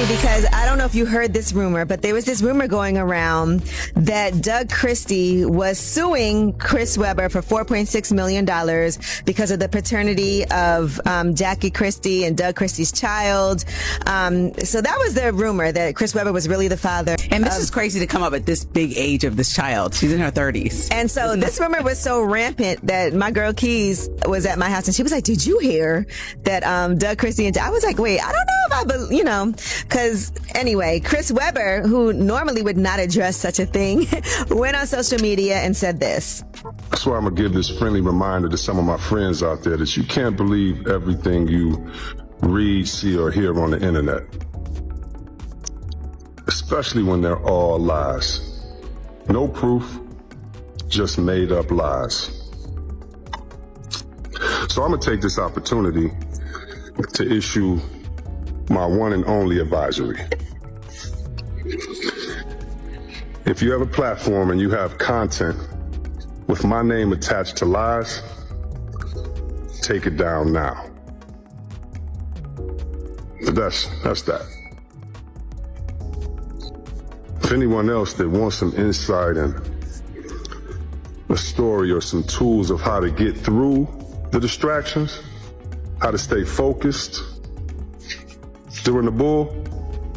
because I don't know if you heard this rumor, but there was this rumor going around that Doug Christie was suing Chris Webber for $4.6 million because of the paternity of Jackie Christie and Doug Christie's child. So that was the rumor, that Chris Webber was really the father. And this is crazy to come up at this big age of this child. She's in her 30s. And so this rumor was so rampant that my girl Keys was at my house and she was like, did you hear that Doug Christie and I was like, wait, I don't know if because anyway, Chris Webber, who normally would not address such a thing, went on social media and said this. That's why I'm going to give this friendly reminder to some of my friends out there that you can't believe everything you read, see, or hear on the internet, especially when they're all lies. No proof, just made up lies. So I'm going to take this opportunity to issue my one and only advisory. If you have a platform and you have content with my name attached to lies, take it down now. But that's that. If anyone else that wants some insight and a story or some tools of how to get through the distractions, how to stay focused during the bull.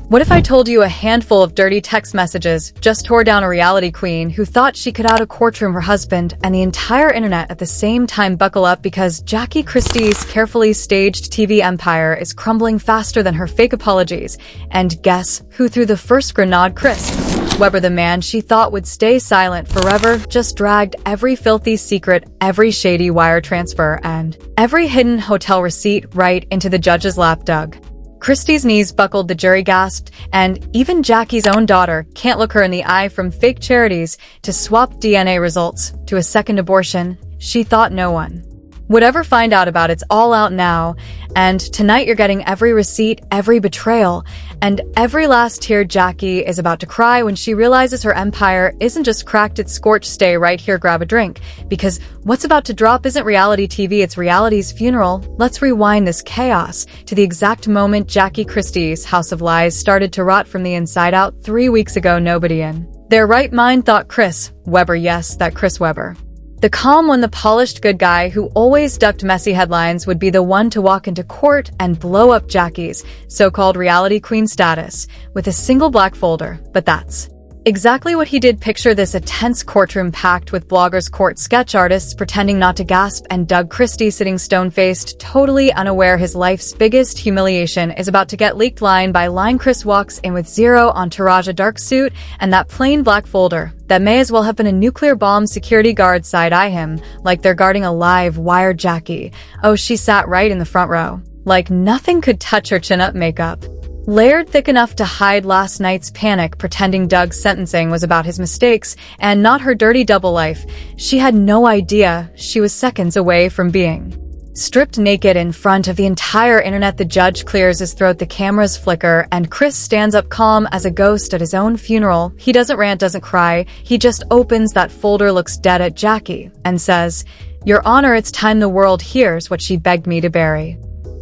What if I told you a handful of dirty text messages just tore down a reality queen who thought she could out a courtroom her husband and the entire internet at the same time buckle up because Jackie Christie's carefully staged TV empire is crumbling faster than her fake apologies? And guess who threw the first grenade? Chris Webber, the man she thought would stay silent forever, just dragged every filthy secret, every shady wire transfer, and every hidden hotel receipt right into the judge's lap. Doug Christie's knees buckled, the jury gasped, and even Jackie's own daughter can't look her in the eye. From fake charities to swap DNA results to a second abortion, she thought no one would ever find out about. It's all out now, and tonight you're getting every receipt, every betrayal, and every last tear. Jackie is about to cry when she realizes her empire isn't just cracked, it's scorched. Stay right here, grab a drink, because what's about to drop isn't reality TV, it's reality's funeral. Let's rewind this chaos to the exact moment Jackie Christie's house of lies started to rot from the inside out. 3 weeks ago, nobody in their right mind thought Chris Webber, yes, that Chris Webber, the calm one, the polished good guy who always ducked messy headlines, would be the one to walk into court and blow up Jackie's so-called reality queen status with a single black folder. But that's exactly what he did. Picture this: a tense courtroom packed with bloggers, court sketch artists pretending not to gasp, and Doug Christie sitting stone-faced, totally unaware his life's biggest humiliation is about to get leaked. Line by line, Chris walks in with zero entourage, a dark suit, and that plain black folder that may as well have been a nuclear bomb. Security guards side-eye him like they're guarding a live wire. Jackie, oh, she sat right in the front row, like nothing could touch her. Chin-up, makeup layered thick enough to hide last night's panic, pretending Doug's sentencing was about his mistakes and not her dirty double life. She had no idea she was seconds away from being stripped naked in front of the entire internet. The judge clears his throat, the cameras flicker, and Chris stands up calm as a ghost at his own funeral. He doesn't rant, doesn't cry. He just opens that folder, looks dead at Jackie, and says, "Your Honor, it's time the world hears what she begged me to bury."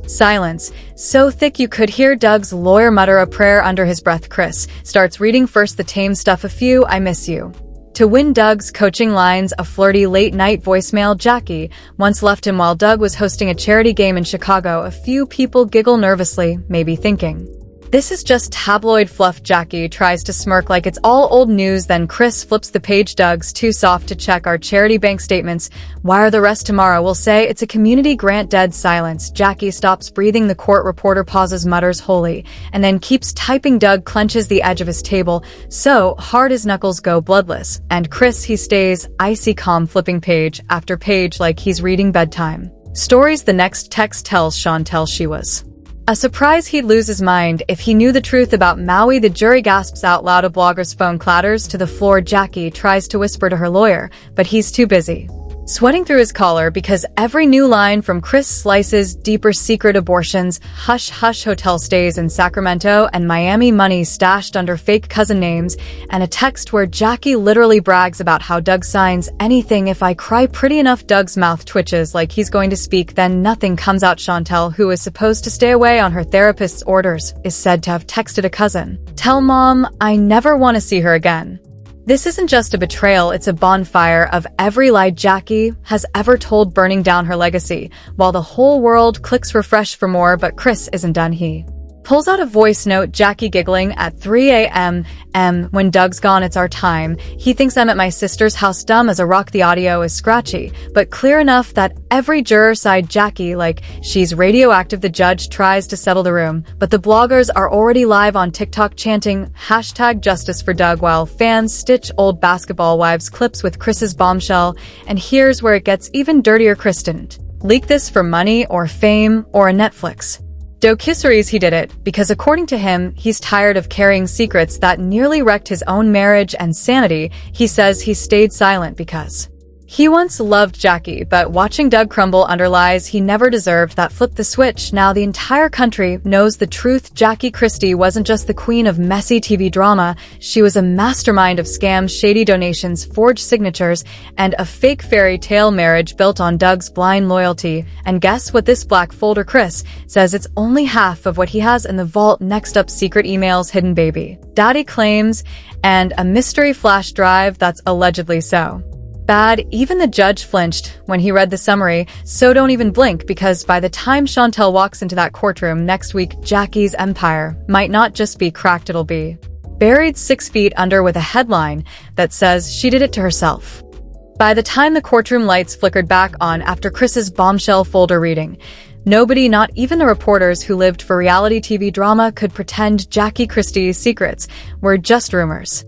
Silence, so thick you could hear Doug's lawyer mutter a prayer under his breath. Chris starts reading first the tame stuff, a few "I miss you" to win Doug's coaching lines, a flirty late-night voicemail Jackie once left him while Doug was hosting a charity game in Chicago. A few people giggle nervously, maybe thinking, this is just tabloid fluff. Jackie tries to smirk like it's all old news, then Chris flips the page. "Doug's too soft to check our charity bank statements. Wire the rest tomorrow. We'll say it's a community grant." Dead silence. Jackie stops breathing. The court reporter pauses, mutters "holy," and then keeps typing. Doug clenches the edge of his table so hard his knuckles go bloodless, and Chris, he stays icy calm, flipping page after page like he's reading bedtime stories. The next text tells Chantel she was a surprise he'd lose his mind if he knew the truth about Maui. The jury gasps out loud. A blogger's phone clatters to the floor. Jackie tries to whisper to her lawyer, but he's too busy sweating through his collar because every new line from Chris Slice's deeper secret abortions, hush-hush hotel stays in Sacramento, and Miami money stashed under fake cousin names, and a text where Jackie literally brags about how Doug signs anything if I cry pretty enough. Doug's mouth twitches like he's going to speak, then nothing comes out. Chantel, who is supposed to stay away on her therapist's orders, is said to have texted a cousin. Tell mom I never want to see her again. This isn't just a betrayal, it's a bonfire of every lie Jackie has ever told, burning down her legacy, while the whole world clicks refresh for more. But Chris isn't done. He pulls out a voice note, Jackie giggling at 3 a.m. When Doug's gone, it's our time. He thinks I'm at my sister's house, dumb as a rock. The audio is scratchy, but clear enough that every juror side Jackie like she's radioactive. The judge tries to settle the room, but the bloggers are already live on TikTok chanting #justice for Doug, while fans stitch old basketball wives clips with Chris's bombshell. And here's where it gets even dirtier. Chris didn't leak this for money or fame or a Netflix docuseries. He did it because, according to him, he's tired of carrying secrets that nearly wrecked his own marriage and sanity. He says he stayed silent because he once loved Jackie, but watching Doug crumble under lies he never deserved that flipped the switch. Now the entire country knows the truth. Jackie Christie wasn't just the queen of messy TV drama, she was a mastermind of scams, shady donations, forged signatures, and a fake fairy tale marriage built on Doug's blind loyalty. And guess what? This black folder, Chris says it's only half of what he has in the vault. Next up, secret emails, hidden baby daddy claims, and a mystery flash drive that's allegedly so bad even the judge flinched when he read the summary. So don't even blink, because by the time Chantel walks into that courtroom next week, Jackie's empire might not just be cracked, it'll be buried 6 feet under, with a headline that says she did it to herself. By the time the courtroom lights flickered back on after Chris's bombshell folder reading, nobody, not even the reporters who lived for reality TV drama, could pretend Jackie Christie's secrets were just rumors.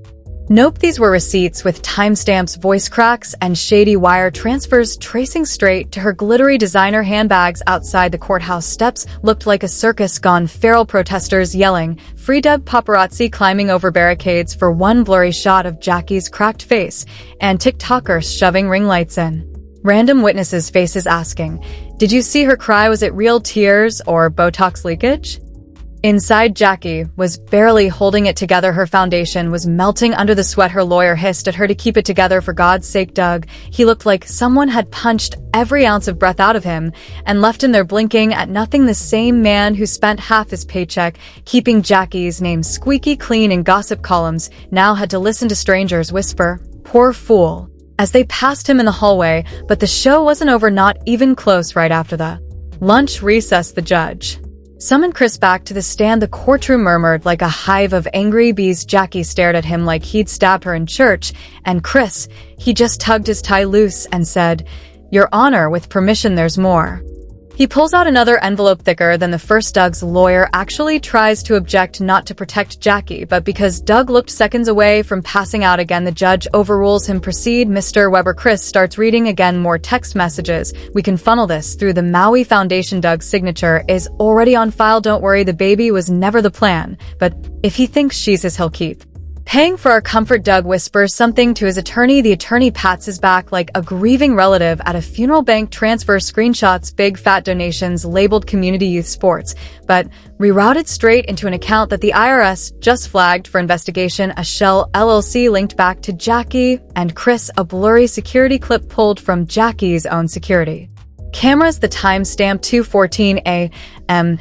Nope, these were receipts with timestamps, voice cracks, and shady wire transfers tracing straight to her glittery designer handbags. Outside the courthouse steps looked like a circus gone feral, protesters yelling, "Free Doug!" paparazzi climbing over barricades for one blurry shot of Jackie's cracked face, and TikTokers shoving ring lights in random witnesses' faces asking, "Did you see her cry? Was it real tears or Botox leakage?" Inside, Jackie was barely holding it together. Her foundation was melting under the sweat. Her lawyer hissed at her to keep it together. For God's sake, Doug. He looked like someone had punched every ounce of breath out of him and left him there blinking at nothing. The same man who spent half his paycheck keeping Jackie's name squeaky clean in gossip columns now had to listen to strangers whisper, "Poor fool," as they passed him in the hallway. But the show wasn't over, not even close. Right after the lunch recess, the judge summoned Chris back to the stand. The courtroom murmured like a hive of angry bees. Jackie stared at him like he'd stabbed her in church, and Chris, he just tugged his tie loose and said, "Your Honor, with permission, there's more." He pulls out another envelope thicker than the first. Doug's lawyer actually tries to object, not to protect Jackie, but because Doug looked seconds away from passing out again. The judge overrules him. "Proceed, Mr. Weber." Chris starts reading again. More text messages. "We can funnel this through the Maui Foundation. Doug's signature is already on file. Don't worry, the baby was never the plan. But if he thinks she's his, he'll keep paying for our comfort." Doug whispers something to his attorney. The attorney pats his back like a grieving relative at a funeral. Bank transfer screenshots, big fat donations labeled community youth sports, but rerouted straight into an account that the IRS just flagged for investigation. A shell LLC linked back to Jackie and Chris. A blurry security clip pulled from Jackie's own security cameras. The timestamp 2:14 a.m.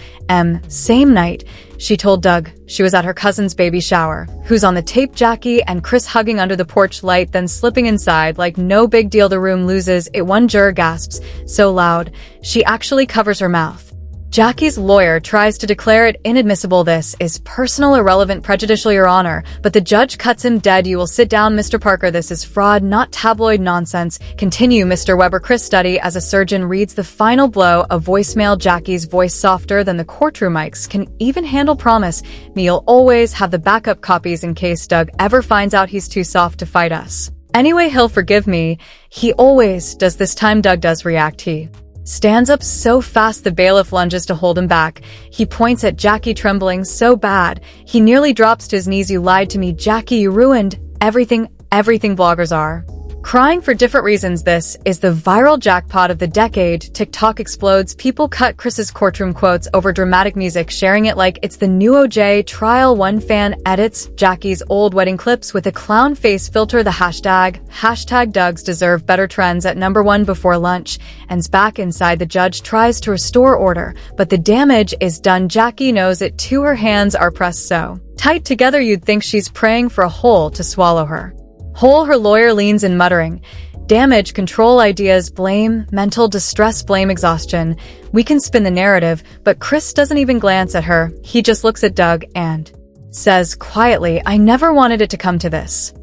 Same night, she told Doug she was at her cousin's baby shower. Who's on the tape? Jackie and Chris hugging under the porch light, then slipping inside like no big deal. The room loses it. One juror gasps so loud she actually covers her mouth. Jackie's lawyer tries to declare it inadmissible. "This is personal, irrelevant, prejudicial, Your Honor," but the judge cuts him dead. "You will sit down, Mr. Parker. This is fraud, not tabloid nonsense." "Continue, Mr. Weber." Chris study as a surgeon reads the final blow, a voicemail. Jackie's voice softer than the courtroom mics can even handle. "Promise me you'll always have the backup copies in case Doug ever finds out he's too soft to fight us. Anyway, he'll forgive me. He always does." This time Doug does react. He stands up so fast the bailiff lunges to hold him back. He points at Jackie, trembling so bad he nearly drops to his knees. "You lied to me, Jackie. You ruined everything bloggers are Crying for different reasons. This is the viral jackpot of the decade. TikTok explodes. People cut Chris's courtroom quotes over dramatic music, sharing it like it's the new OJ trial. One fan edits Jackie's old wedding clips with a clown face filter. The hashtag Dougs deserve better trends at #1 before lunch. And back inside, the judge tries to restore order, but the damage is done. Jackie knows it too. Her hands are pressed so tight together you'd think she's praying for a hole to swallow her. Her lawyer leans in, muttering, damage control, ideas, blame, mental distress, blame, exhaustion. We can spin the narrative, but Chris doesn't even glance at her. He just looks at Doug and says quietly, I never wanted it to come to this.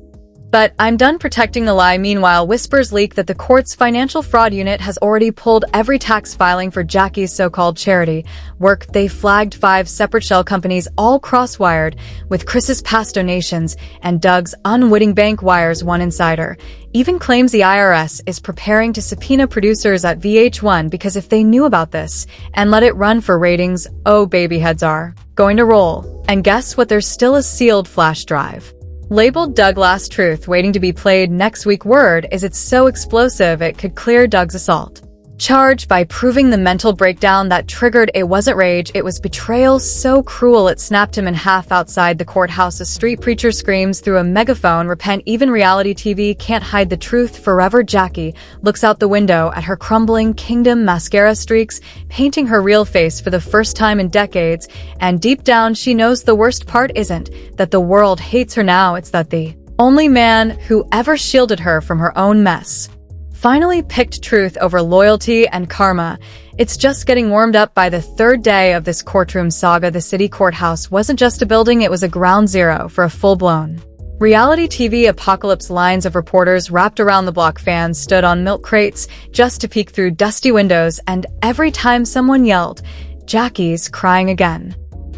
But I'm done protecting the lie. Meanwhile, whispers leak that the court's financial fraud unit has already pulled every tax filing for Jackie's so-called charity work. They flagged 5 separate shell companies, all cross-wired with Chris's past donations and Doug's unwitting bank wires. One insider even claims the IRS is preparing to subpoena producers at VH1 because if they knew about this and let it run for ratings, oh baby, heads are going to roll. And guess what? There's still a sealed flash drive labeled Doug Last Truth waiting to be played next week. Word is it's so explosive it could clear Doug's assault charge by proving the mental breakdown that triggered it wasn't rage, it was betrayal so cruel it snapped him in half. Outside the courthouse, a street preacher screams through a megaphone, repent. Even reality TV can't hide the truth forever. Jackie looks out the window at her crumbling kingdom, mascara streaks painting her real face for the first time in decades, and deep down she knows the worst part isn't that the world hates her now, it's that the only man who ever shielded her from her own mess finally picked truth over loyalty and karma. It's just getting warmed up by the third day of this courtroom saga. The city courthouse wasn't just a building, it was a ground zero for a full-blown reality TV apocalypse. Lines of reporters wrapped around the block. Fans stood on milk crates just to peek through dusty windows, and every time someone yelled, Jackie's crying again,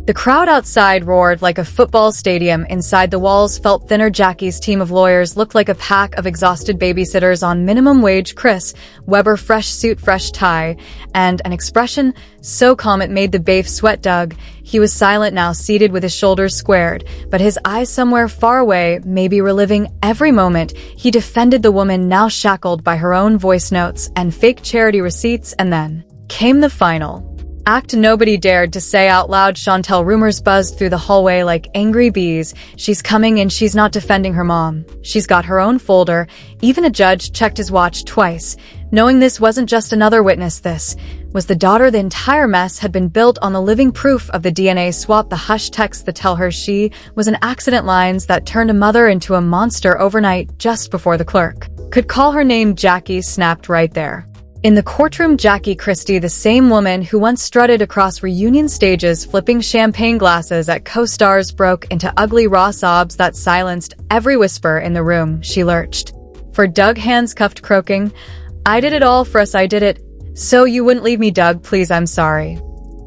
the crowd outside roared like a football stadium. Inside, the walls felt thinner. Jackie's team of lawyers looked like a pack of exhausted babysitters on minimum wage. Chris Webber, fresh suit, fresh tie, and an expression so calm it made the bafe sweat. Doug, he was silent now, seated with his shoulders squared, but his eyes somewhere far away, maybe reliving every moment. He defended the woman now shackled by her own voice notes and fake charity receipts. And then came the final act nobody dared to say out loud. Chantel, rumors buzzed through the hallway like angry bees. She's coming, and she's not defending her mom. She's got her own folder. Even a judge checked his watch twice, knowing this wasn't just another witness. This was the daughter. The entire mess had been built on the living proof of the DNA swap, the hush texts that tell her she was an accident, lines that turned a mother into a monster overnight just before the clerk could call her name. Jackie snapped right there in the courtroom. Jackie Christie, the same woman who once strutted across reunion stages flipping champagne glasses at co-stars, broke into ugly raw sobs that silenced every whisper in the room. She lurched for Doug, hands cuffed, croaking, I did it all for us, I did it so you wouldn't leave me. Doug, please, I'm sorry.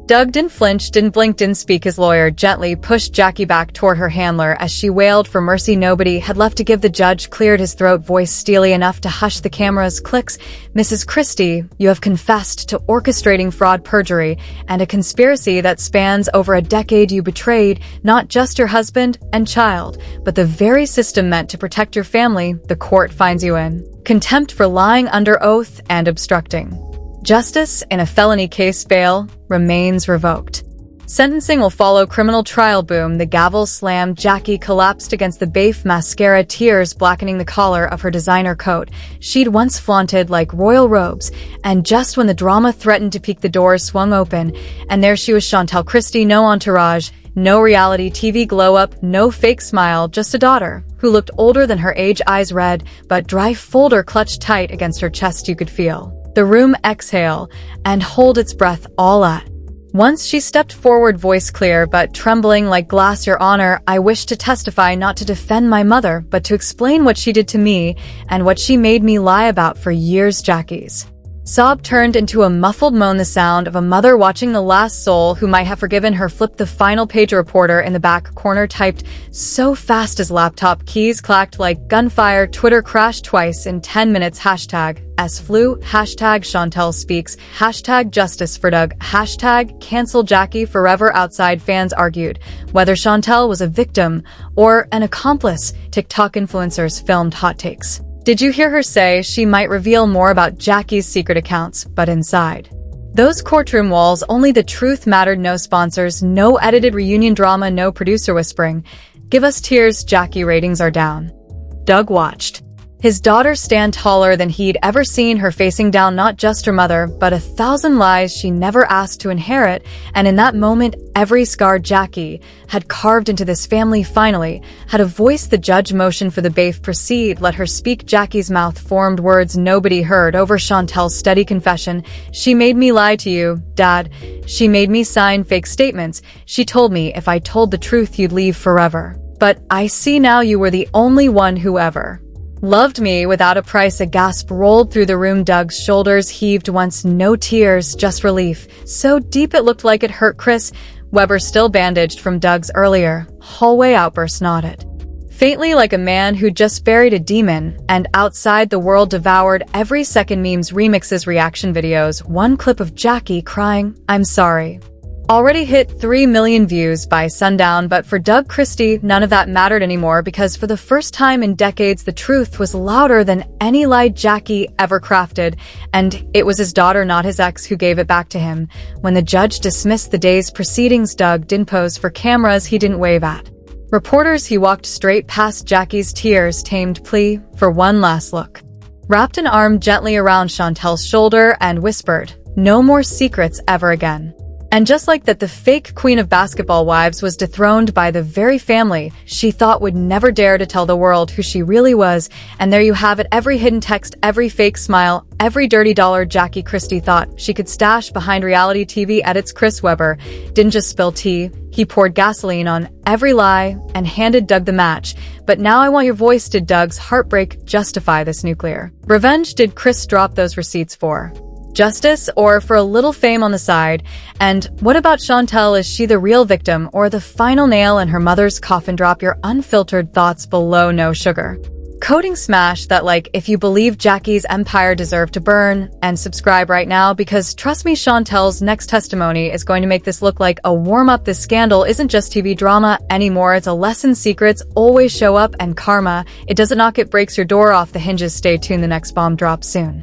Doug didn't flinch, didn't blink, didn't speak. His lawyer gently pushed Jackie back toward her handler as she wailed for mercy. Nobody had left to give. The judge cleared his throat, voice steely enough to hush the camera's clicks. Mrs. Christie, you have confessed to orchestrating fraud, perjury, and a conspiracy that spans over a decade. You betrayed not just your husband and child, but the very system meant to protect your family. The court finds you in contempt for lying under oath and obstructing justice in a felony case. Bail remains revoked. Sentencing will follow. Criminal trial. Boom. The gavel slammed. Jackie collapsed against the bafe, mascara, tears blackening the collar of her designer coat she'd once flaunted like royal robes. And just when the drama threatened to peak, the doors swung open, and there she was, Chantel Christie. No entourage, no reality TV glow-up, no fake smile, just a daughter who looked older than her age. Eyes red but dry, folder clutched tight against her chest. You could feel the room exhale and hold its breath all at once. She stepped forward, voice clear but trembling like glass. Your Honor, I wish to testify, not to defend my mother, but to explain what she did to me and what she made me lie about for years. Jackie's sob turned into a muffled moan, the sound of a mother watching the last soul who might have forgiven her flip the final page. A reporter in the back corner typed so fast his laptop keys clacked like gunfire. Twitter crashed twice in 10 minutes. Hashtag #SFLU, hashtag Chantel speaks, hashtag justice for Doug, hashtag cancel Jackie forever. Outside, fans argued whether Chantel was a victim or an accomplice. TikTok influencers filmed hot takes Did you hear her say she might reveal more about Jackie's secret accounts, but inside? Those courtroom walls, only the truth mattered, no sponsors, no edited reunion drama, no producer whispering. Give us tears, Jackie, ratings are down. Doug watched. His daughter stand taller than he'd ever seen her, facing down not just her mother, but 1,000 lies she never asked to inherit, and in that moment, every scar Jackie had carved into this family finally had a voice. The judge motioned for the bailiff proceed, let her speak. Jackie's mouth formed words nobody heard over Chantel's steady confession. She made me lie to you, Dad. She made me sign fake statements. She told me if I told the truth you'd leave forever. But I see now you were the only one who ever loved me without a price. A gasp rolled through the room. Doug's shoulders heaved once, no tears, just relief. So deep it looked like it hurt. Chris Webber, still bandaged from Doug's earlier hallway outburst, nodded faintly like a man who just buried a demon, and outside the world devoured every second. Memes, remixes, reaction videos. One clip of Jackie crying, "I'm sorry," already hit 3 million views by sundown, but for Doug Christie, none of that mattered anymore, because for the first time in decades, the truth was louder than any lie Jackie ever crafted, and it was his daughter, not his ex, who gave it back to him. When the judge dismissed the day's proceedings, Doug didn't pose for cameras, he didn't wave at reporters, he walked straight past Jackie's tears-tamed plea for one last look, wrapped an arm gently around Chantel's shoulder, and whispered, "No more secrets ever again." And just like that, the fake queen of basketball wives was dethroned by the very family she thought would never dare to tell the world who she really was. And there you have it, every hidden text, every fake smile, every dirty dollar Jackie Christie thought she could stash behind reality TV edits. Chris Webber didn't just spill tea, he poured gasoline on every lie and handed Doug the match. But now I want your voice. Did Doug's heartbreak justify this nuclear revenge? Did Chris drop those receipts for justice or for a little fame on the side? And what about Chantel? Is she the real victim or the final nail in her mother's coffin? Drop your unfiltered thoughts below. No sugar coating, smash that like if you believe Jackie's empire deserved to burn, and subscribe right now, because trust me, Chantel's next testimony is going to make this look like a warm-up. This scandal isn't just TV drama anymore, it's a lesson. Secrets always show up, and karma, it doesn't knock, it breaks your door off the hinges. Stay tuned, the next bomb drops soon.